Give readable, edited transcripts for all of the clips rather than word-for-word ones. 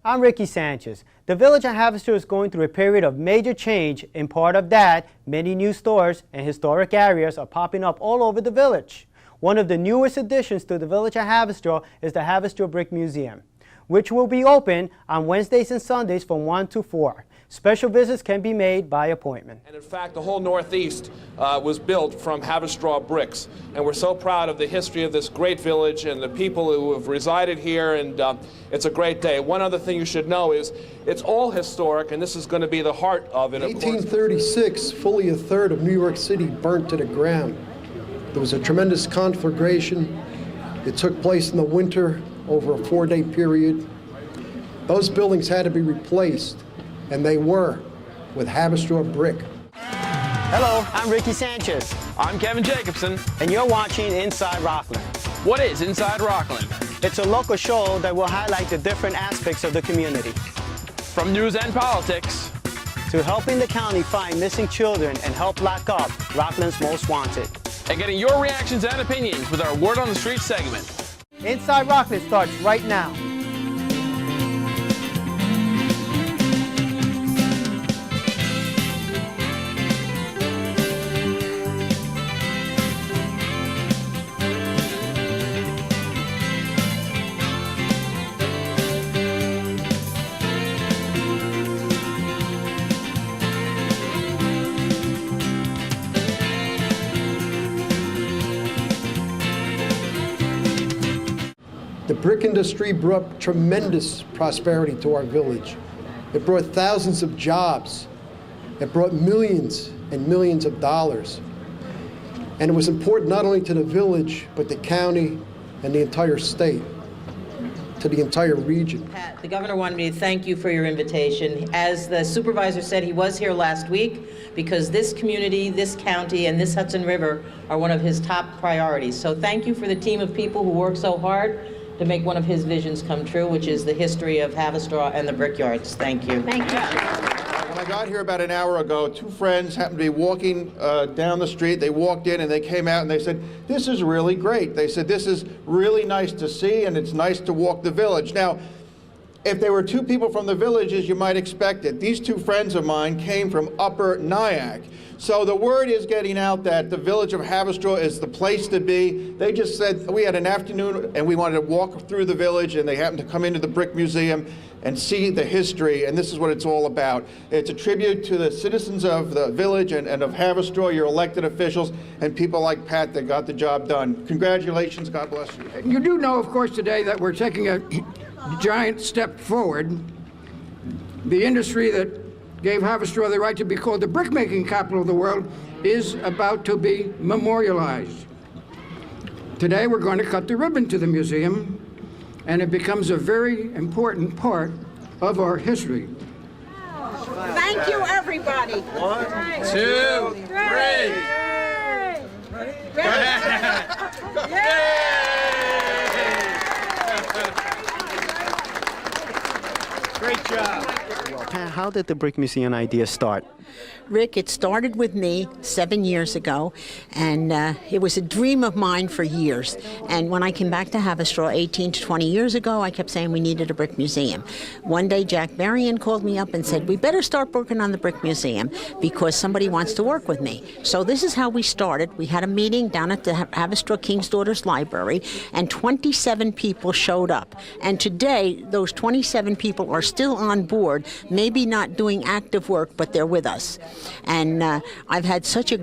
I'm Ricky Sanchez. The village of Haverstraw is going through a period of major change. In part of that, many new stores and historic areas are popping up all over the village. One of the newest additions to the village of Haverstraw is the Haverstraw Brick Museum, which will be open on Wednesdays and Sundays from 1 to 4. Special visits can be made by appointment. And in fact, the whole Northeast was built from Haverstraw bricks. And we're so proud of the history of this great village and the people who have resided here, and it's a great day. One other thing you should know is it's all historic, and this is going to be the heart of it. 1836, fully a third of New York City burnt to the ground. There was a tremendous conflagration. It took place in the winter over a 4-day period. Those buildings had to be replaced, and they were, with Haverstraw brick. Hello, I'm Ricky Sanchez. I'm Kevin Jacobson. And you're watching Inside Rockland. What is Inside Rockland? It's a local show that will highlight the different aspects of the community. From news and politics to helping the county find missing children and help lock up Rockland's most wanted. And getting your reactions and opinions with our Word on the Street segment. Inside Rockland starts right now. The brick industry brought tremendous prosperity to our village. It brought thousands of jobs. It brought millions and millions of dollars. And it was important not only to the village, but the county and the entire state, to the entire region. Pat, the governor wanted me to thank you for your invitation. As the supervisor said, he was here last week because this community, this county, and this Hudson River are one of his top priorities. So thank you for the team of people who work so hard to make one of his visions come true, which is the history of Haverstraw and the brickyards. Thank you. Thank you. When I got here about an hour ago, two friends happened to be walking down the street. They walked in and they came out and they said, "This is really great." They said, "This is really nice to see, and it's nice to walk the village." Now, if there were two people from the villages, you might expect it. These two friends of mine came from Upper Nyack. So the word is getting out that the village of Haverstraw is the place to be. They just said, we had an afternoon and we wanted to walk through the village, and they happened to come into the Brick Museum and see the history, and this is what it's all about. It's a tribute to the citizens of the village and of Haverstraw, your elected officials, and people like Pat that got the job done. Congratulations, God bless you. You do know, of course, today that we're taking a giant step forward. The industry that gave Haverstraw the right to be called the brick-making capital of the world is about to be memorialized. Today we're going to cut the ribbon to the museum, and it becomes a very important part of our history. Thank you, everybody. 1, 2, 3. Great job. Pat, how did the Brick Museum idea start? Rick, it started with me 7 years ago, and it was a dream of mine for years. And when I came back to Haverstraw 18 to 20 years ago, I kept saying we needed a brick museum. One day, Jack Marion called me up and said, we better start working on the Brick Museum because somebody wants to work with me. So this is how we started. We had a meeting down at the Haverstraw King's Daughters Library, and 27 people showed up. And today, those 27 people are still on board, maybe not doing active work, but they're with us. And I've had such a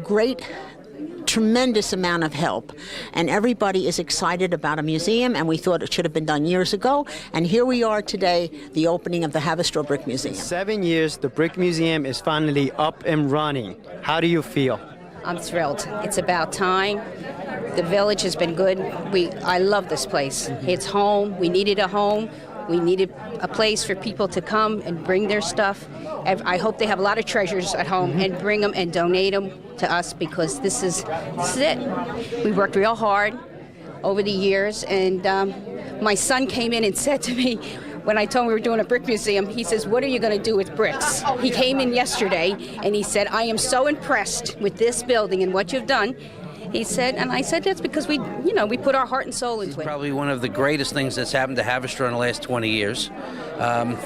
tremendous amount of help, and everybody is excited about a museum, and we thought it should have been done years ago, and here we are today, the opening of the Haverstraw Brick Museum. 7 years, the Brick Museum is finally up and running. How do you feel? I'm thrilled. It's about time. The village has been good. I love this place. It's home. We needed a home. We needed a place for people to come and bring their stuff. I hope they have a lot of treasures at home and bring them and donate them to us, because this is it. We worked real hard over the years, and my son came in and said to me, when I told him we were doing a brick museum, he says, "What are you going to do with bricks?" He came in yesterday and he said, "I am so impressed with this building and what you've done." He said, and I said, that's because we put our heart and soul into it. Probably one of the greatest things that's happened to Haverstraw in the last 20 years.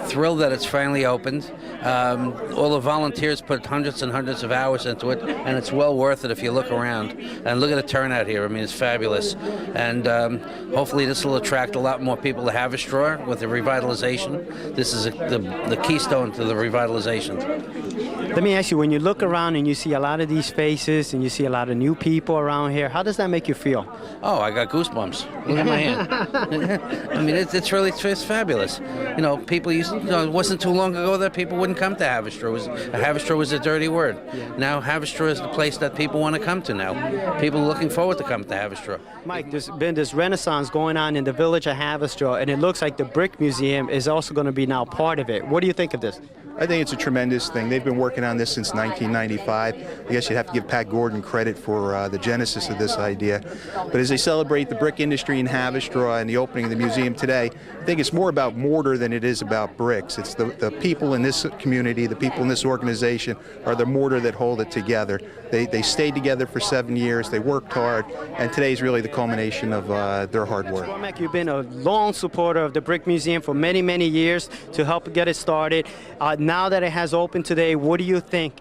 Thrilled that it's finally opened. All the volunteers put hundreds and hundreds of hours into it, and it's well worth it if you look around. And look at the turnout here. I mean, it's fabulous. And hopefully this will attract a lot more people to Haverstraw with the revitalization. This is the keystone to the revitalization. Let me ask you, when you look around and you see a lot of these faces and you see a lot of new people around here, how does that make you feel? Oh, I got goosebumps. Look at my hand. I mean, it's fabulous. You know, people used to, it wasn't too long ago that people wouldn't come to Haverstraw. Haverstraw was a dirty word. Now Haverstraw is the place that people want to come to now. People are looking forward to come to Haverstraw. Mike, there's been this renaissance going on in the village of Haverstraw, and it looks like the Brick Museum is also going to be now part of it. What do you think of this? I think it's a tremendous thing. They've been working on this since 1995. I guess you'd have to give Pat Gordon credit for the genesis of this idea. But as they celebrate the brick industry in Haverstraw and the opening of the museum today, I think it's more about mortar than it is about bricks. It's the people in this community, the people in this organization are the mortar that hold it together. They stayed together for 7 years, they worked hard, and today is really the culmination of their hard work. Gromack, you've been a long supporter of the Brick Museum for many, many years to help get it started. Now that it has opened today, what do you think?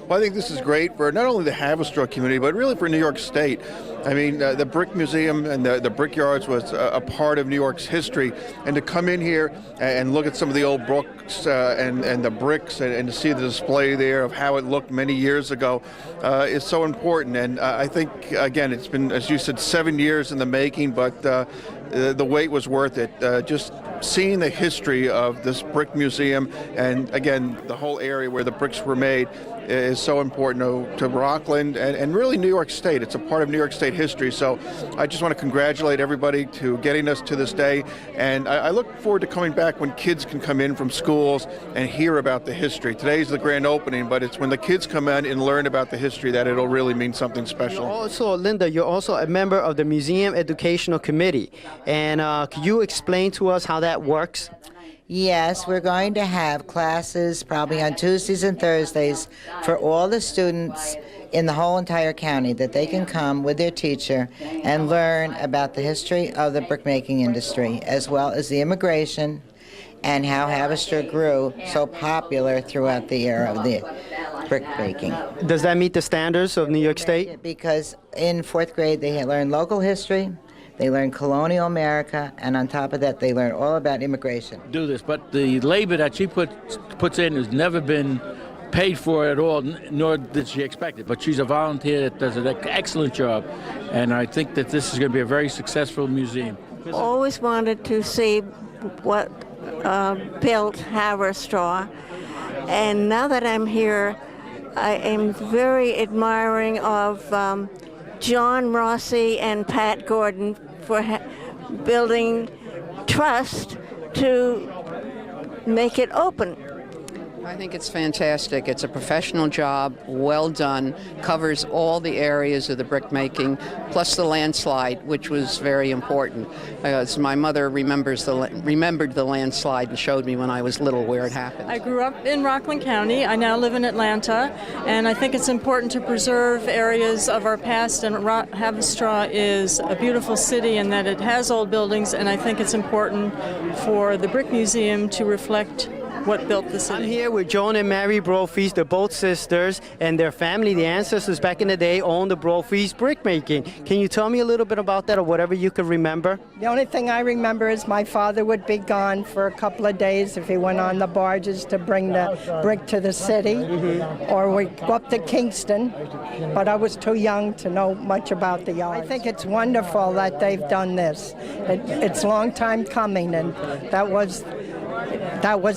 Well, I think this is great for not only the Haverstraw community, but really for New York State. I mean, the Brick Museum and the Brickyards was a part of New York's history, and to come in here and look at some of the old books and the bricks and to see the display there of how it looked many years ago is so important. And I think, again, it's been, as you said, 7 years in the making, but the wait was worth it. Just seeing the history of this brick museum and, again, the whole area where the bricks were made is so important to Rockland and really New York State. It's a part of New York State history. So I just want to congratulate everybody to getting us to this day. And I look forward to coming back when kids can come in from schools and hear about the history. Today's the grand opening, but it's when the kids come in and learn about the history that it'll really mean something special. Linda, you're also a member of the Museum Educational Committee. And could you explain to us how that works? Yes, we're going to have classes probably on Tuesdays and Thursdays for all the students in the whole entire county, that they can come with their teacher and learn about the history of the brickmaking industry, as well as the immigration and how Haverstraw grew so popular throughout the era of the brickmaking. Does that meet the standards of New York State? Because in fourth grade they learn local history, they learn colonial America, and on top of that, they learn all about immigration. Do this, but the labor that she puts in has never been paid for at all, nor did she expect it. But she's a volunteer that does an excellent job, and I think that this is going to be a very successful museum. Always wanted to see what built Haverstraw, and now that I'm here, I am very admiring of John Rossi and Pat Gordon for building trust to make it open. I think it's fantastic. It's a professional job, well done, covers all the areas of the brick making, plus the landslide, which was very important. As my mother remembered the landslide and showed me when I was little where it happened. I grew up in Rockland County. I now live in Atlanta, and I think it's important to preserve areas of our past, and Haverstraw is a beautiful city in that it has old buildings, and I think it's important for the Brick Museum to reflect what built the city. I'm here with Joan and Mary Brophy. They're both sisters, and their family, the ancestors back in the day, owned the Brophy's brickmaking. Can you tell me a little bit about that, or whatever you could remember? The only thing I remember is my father would be gone for a couple of days if he went on the barges to bring the brick to the city, or we'd go up to Kingston, but I was too young to know much about the yards. I think it's wonderful that they've done this. It's a long time coming, and that was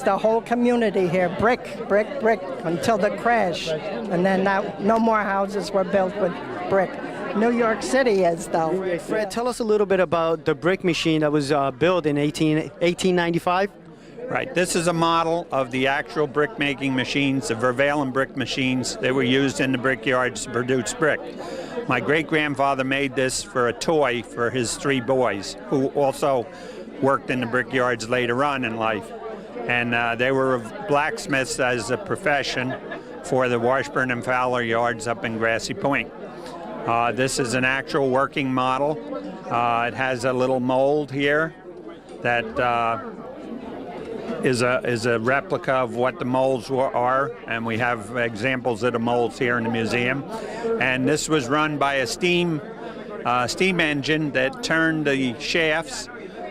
the whole community here, brick, brick, brick, until the crash. And then no more houses were built with brick. New York City is, though. Fred, tell us a little bit about the brick machine that was built in 1895. Right. This is a model of the actual brick-making machines, the Vervallen brick machines that were used in the brickyards to produce brick. My great-grandfather made this for a toy for his 3 boys, who also worked in the brickyards later on in life. And they were blacksmiths as a profession for the Washburn and Fowler yards up in Grassy Point. This is an actual working model. It has a little mold here that is a replica of what the molds are, and we have examples of the molds here in the museum. And this was run by a steam engine that turned the shafts,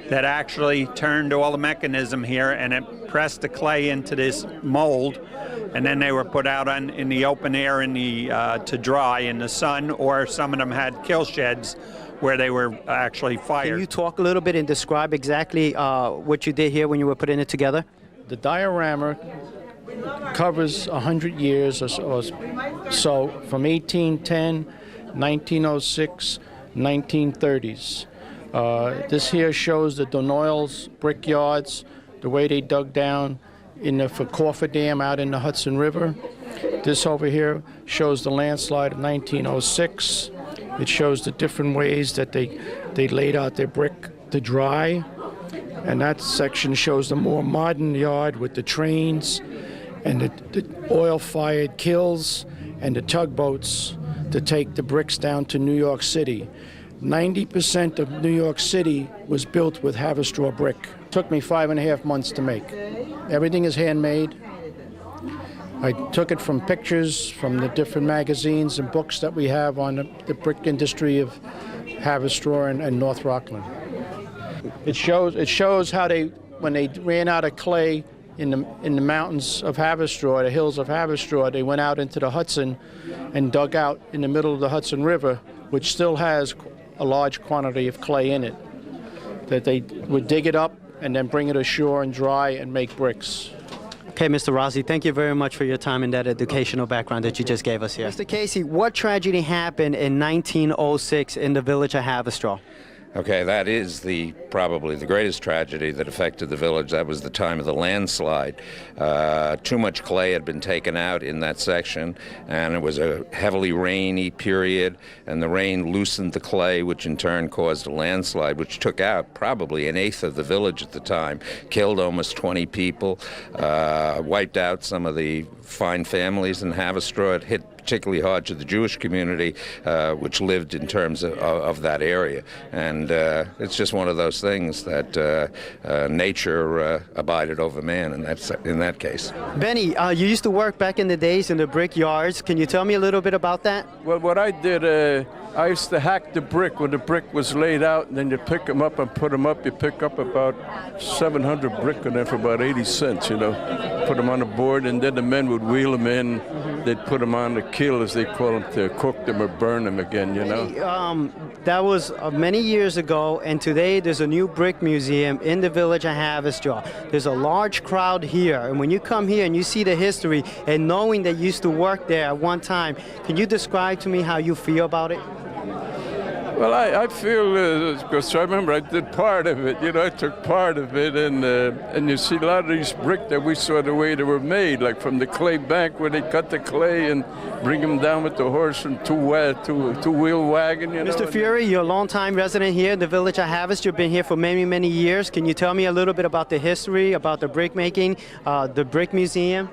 that actually turned all the mechanism here, and it pressed the clay into this mold, and then they were put out in the open air to dry in the sun, or some of them had kill sheds where they were actually fired. Can you talk a little bit and describe exactly what you did here when you were putting it together? The diorama covers 100 years or so from 1810, 1906, 1930s. This here shows the Noel's brickyards, the way they dug down in the Coffer Dam out in the Hudson River. This over here shows the landslide of 1906. It shows the different ways that they laid out their brick to dry. And that section shows the more modern yard with the trains and the oil-fired kilns and the tugboats to take the bricks down to New York City. 90% of New York City was built with Haverstraw brick. It took me 5.5 months to make. Everything is handmade. I took it from pictures from the different magazines and books that we have on the brick industry of Haverstraw and North Rockland. It shows how when they ran out of clay in the mountains of Haverstraw, the hills of Haverstraw, they went out into the Hudson and dug out in the middle of the Hudson River, which still has a large quantity of clay in it, that they would dig it up and then bring it ashore and dry and make bricks. Okay, Mr. Rossi, thank you very much for your time and that educational background that you just gave us here. Mr. Casey, what tragedy happened in 1906 in the village of Haverstraw? Okay, that is probably the greatest tragedy that affected the village. That was the time of the landslide. Too much clay had been taken out in that section, and it was a heavily rainy period, and the rain loosened the clay, which in turn caused a landslide, which took out probably 1/8 of the village at the time, killed almost 20 people, wiped out some of the fine families in Haverstraw. It hit particularly hard to the Jewish community, which lived in terms of that area. And it's just one of those things that nature abided over man in that case. Benny, you used to work back in the days in the brick yards. Can you tell me a little bit about that? Well, what I did, I used to hack the brick when the brick was laid out, and then you pick them up and put them up. You pick up about 700 brick on there for about 80 cents, you know. Put them on the board, and then the men would wheel them in. They'd put them on the kill, as they call them, to cook them or burn them again, you know. That was many years ago, and today there's a new brick museum in the village of Haverstraw. There's a large crowd here, and when you come here and you see the history, and knowing that you used to work there at one time, can you describe to me how you feel about it? Well, I feel, because I remember I did part of it, you know, I took part of it, and you see a lot of these bricks that we saw the way they were made, like from the clay bank where they cut the clay and bring them down with the horse and two-wheel wagon, you know. Mr. Fiore, you're a long-time resident here in the village of Haverstraw. You've been here for many, many years. Can you tell me a little bit about the history, about the brick making, the brick museum?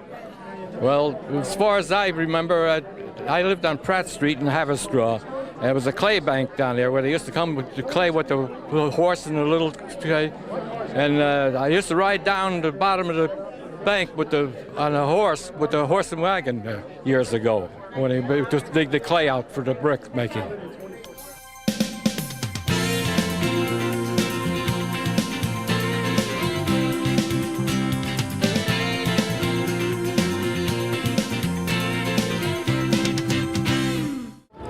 Well, as far as I remember, I lived on Pratt Street in Haverstraw. There was a clay bank down there where they used to come with the clay with the little horse and the little clay. And I used to ride down the bottom of the bank on a horse with the horse and wagon years ago when they just dig the clay out for the brick making.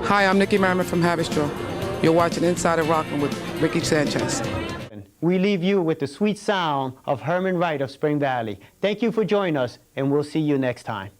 Hi, I'm Nikki Merriman from Haverstraw. You're watching Inside of Rockland with Ricky Sanchez. We leave you with the sweet sound of Herman Wright of Spring Valley. Thank you for joining us, and we'll see you next time.